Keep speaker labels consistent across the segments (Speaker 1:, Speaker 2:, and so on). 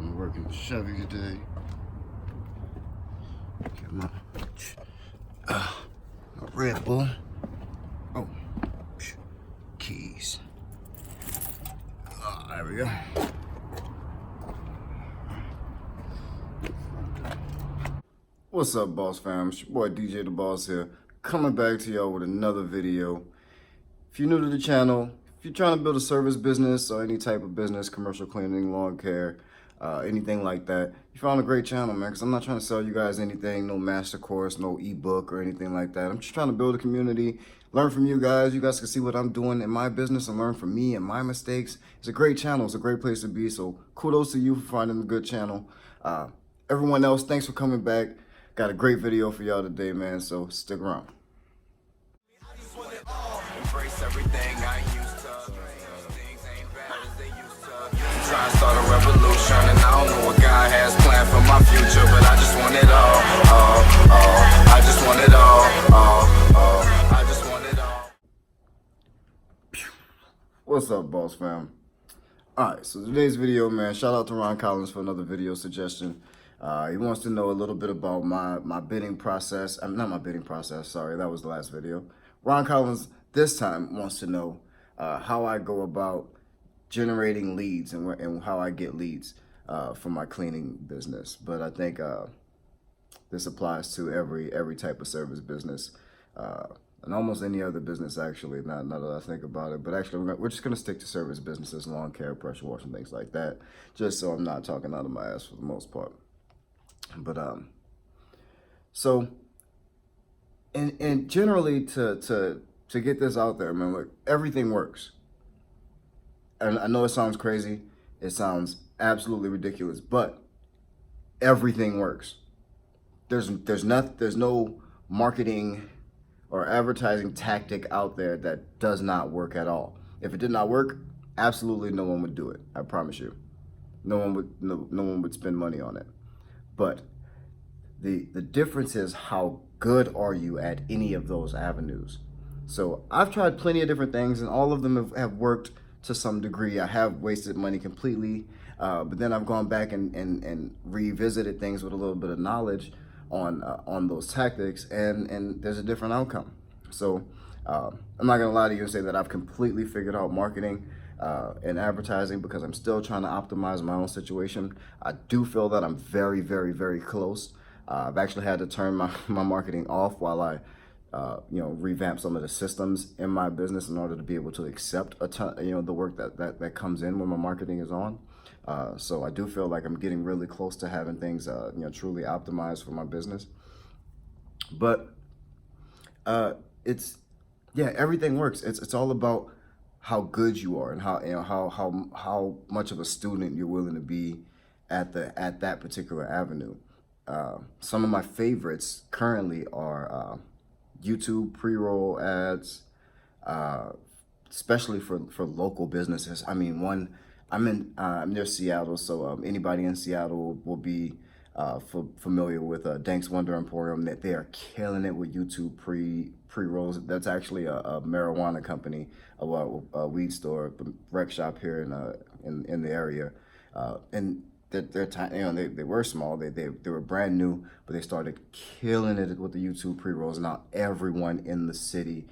Speaker 1: I'm working with Chevy today. Get my Red Bull. Oh, keys. There we go. What's up, Boss Fam? It's your boy DJ the Boss here, coming back to y'all with another video. If you're new to the channel, if you're trying to build a service business or any type of business, commercial cleaning, lawn care, anything like that, you found a great channel, man, because I'm not trying to sell you guys anything, no master course, no ebook or anything like that. I'm just trying to build a community, learn from you guys. You guys can see what I'm doing in my business and learn from me and my mistakes. It's a great channel. It's a great place to be. So kudos to you for finding a good channel. Everyone else, thanks for coming back. Got a great video for y'all today, man, so stick around.
Speaker 2: Embrace everything I used to. Things ain't bad as they used to. Try and start a revolution, and I don't know what God has planned for my future, but I just want it all. I just want it all. I just want it all.
Speaker 1: What's up, Boss Fam? Alright, so today's video, man, shout out to Ron Collins for another video suggestion. He wants to know a little bit about my bidding process. Not my bidding process, sorry, that was the last video. Ron Collins this time wants to know how I go about generating leads and how I get leads for my cleaning business. But I think this applies to every type of service business and almost any other business, actually, now that I think about it. But actually, we're just going to stick to service businesses, lawn care, pressure washing, things like that, just so I'm not talking out of my ass for the most part. But so and generally to get this out there, man, look, everything works. And I know it sounds crazy, it sounds absolutely ridiculous, but everything works. There's no marketing or advertising tactic out there that does not work at all. If it did not work, absolutely no one would do it. I promise you. No one would spend money on it. But the difference is how good are you at any of those avenues. So I've tried plenty of different things, and all of them have worked to some degree. I have wasted money completely, but then I've gone back and revisited things with a little bit of knowledge on those tactics, and there's a different outcome. So I'm not gonna lie to you and say that I've completely figured out marketing and advertising, because I'm still trying to optimize my own situation. I do feel that I'm very, very, very close. I've actually had to turn my marketing off while I revamp some of the systems in my business in order to be able to accept a ton, the work that comes in when my marketing is on. So I do feel like I'm getting really close to having things, truly optimized for my business. But everything works. It's all about how good you are and how much of a student you're willing to be at that particular avenue. Some of my favorites currently are YouTube pre-roll ads, especially for local businesses. I mean, I'm near Seattle, so anybody in Seattle will be familiar with Dank's Wonder Emporium. That they are killing it with YouTube pre-rolls. That's actually a marijuana company, a weed store, rec shop here in the area, and they're tiny. They were small. They were brand new, but they started killing it with the YouTube pre-rolls. Now everyone in the city,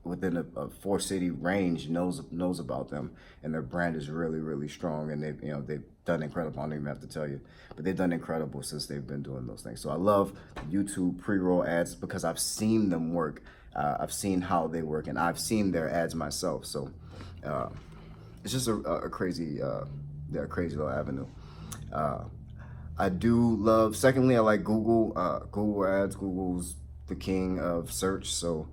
Speaker 1: within a 4-city range knows about them, and their brand is really, really strong. And they've done incredible. I don't even have to tell you, but they've done incredible since they've been doing those things. So I love YouTube pre-roll ads because I've seen them work. I've seen how they work, and I've seen their ads myself. So it's just a crazy little avenue. I do love. Secondly, I like Google ads. Google's the king of search. So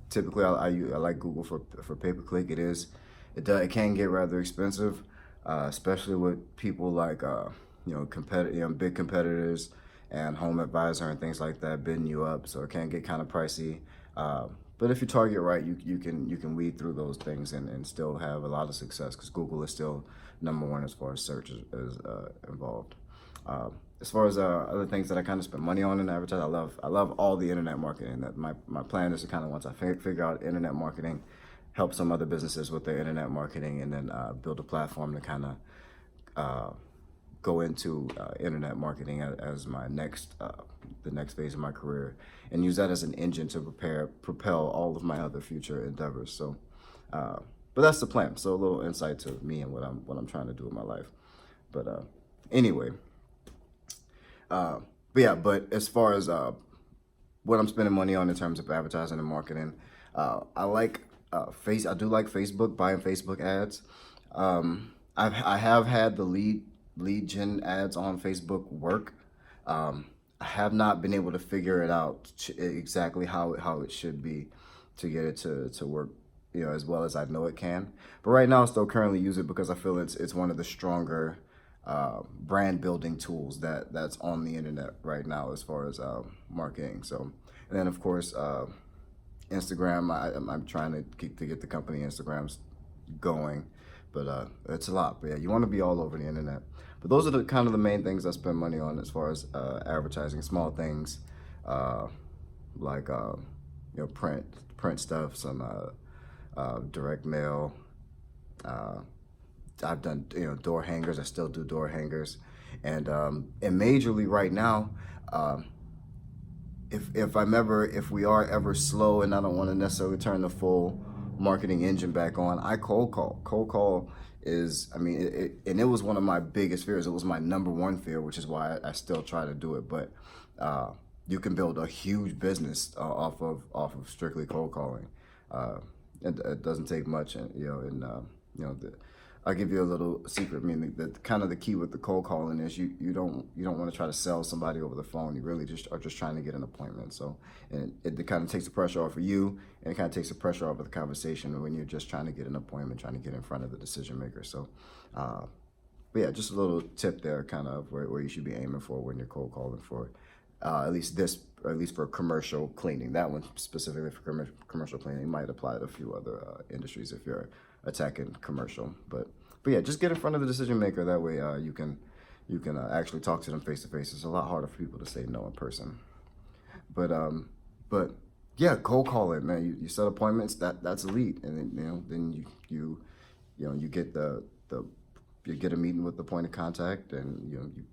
Speaker 1: typically, I like Google for pay-per-click. It can get rather expensive, especially with people like big competitors and Home Advisor and things like that bidding you up. So it can get kind of pricey. But if you target right, you can weed through those things and still have a lot of success, because Google is still #1 as far as search is involved. As far as other things that I kind of spend money on in advertising, I love all the internet marketing. That my plan is to kind of, once I figure out internet marketing, help some other businesses with their internet marketing, and then build a platform to kind of go into internet marketing as my the next phase of my career, and use that as an engine to propel all of my other future endeavors. So, but that's the plan. So a little insight to me and what I'm trying to do in my life. But anyway, but yeah. But as far as what I'm spending money on in terms of advertising and marketing, I like I do like Facebook, buying Facebook ads. I have had the lead gen ads on Facebook work. I have not been able to figure it out exactly how it should be to get it to work, as well as I know it can. But right now, I still currently use it because I feel it's one of the stronger brand building tools that's on the internet right now as far as marketing. So, and then of course, Instagram. I'm trying to get the company Instagrams going, but it's a lot. But yeah, you want to be all over the internet. But those are the kind of the main things I spend money on as far as advertising. Small things like print stuff, some direct mail. I've done door hangers. I still do door hangers, and majorly right now. If we are ever slow and I don't want to necessarily turn the full marketing engine back on, I cold call. Cold call is, and it was one of my biggest fears. It was my number one fear, which is why I still try to do it. But you can build a huge business off of strictly cold calling. It doesn't take much, I'll give you a little secret. The kind of the key with the cold calling is you don't want to try to sell somebody over the phone. You really are just trying to get an appointment. So, and it kind of takes the pressure off of you, and it kind of takes the pressure off of the conversation when you're just trying to get an appointment, trying to get in front of the decision maker. So, but yeah, just a little tip there, kind of where you should be aiming for when you're cold calling for, at least for commercial cleaning. That one specifically for commercial cleaning. It might apply to a few other industries if you're attacking commercial. But yeah, just get in front of the decision maker. That way you can actually talk to them face to face. It's a lot harder for people to say no in person. But yeah, cold calling, man. You set appointments. That's elite. And then you get you get a meeting with the point of contact, and you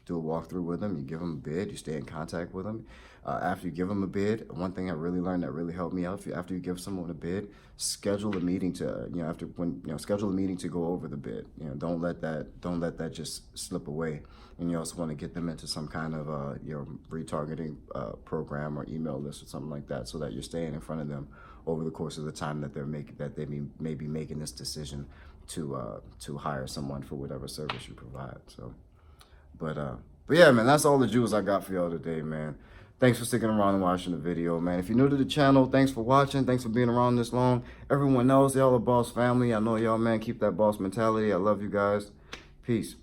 Speaker 1: do a walkthrough with them. You give them a bid. You stay in contact with them. After you give them a bid, one thing I really learned that really helped me out: after you give someone a bid, schedule a meeting to schedule a meeting to go over the bid. Don't let that just slip away. And you also want to get them into some kind of retargeting program or email list or something like that, so that you're staying in front of them over the course of the time that they may be making this decision to hire someone for whatever service you provide. So. But yeah, man, that's all the juice I got for y'all today, man. Thanks for sticking around and watching the video, man. If you're new to the channel, thanks for watching. Thanks for being around this long. Everyone knows y'all are boss family. I know y'all, man, keep that boss mentality. I love you guys. Peace.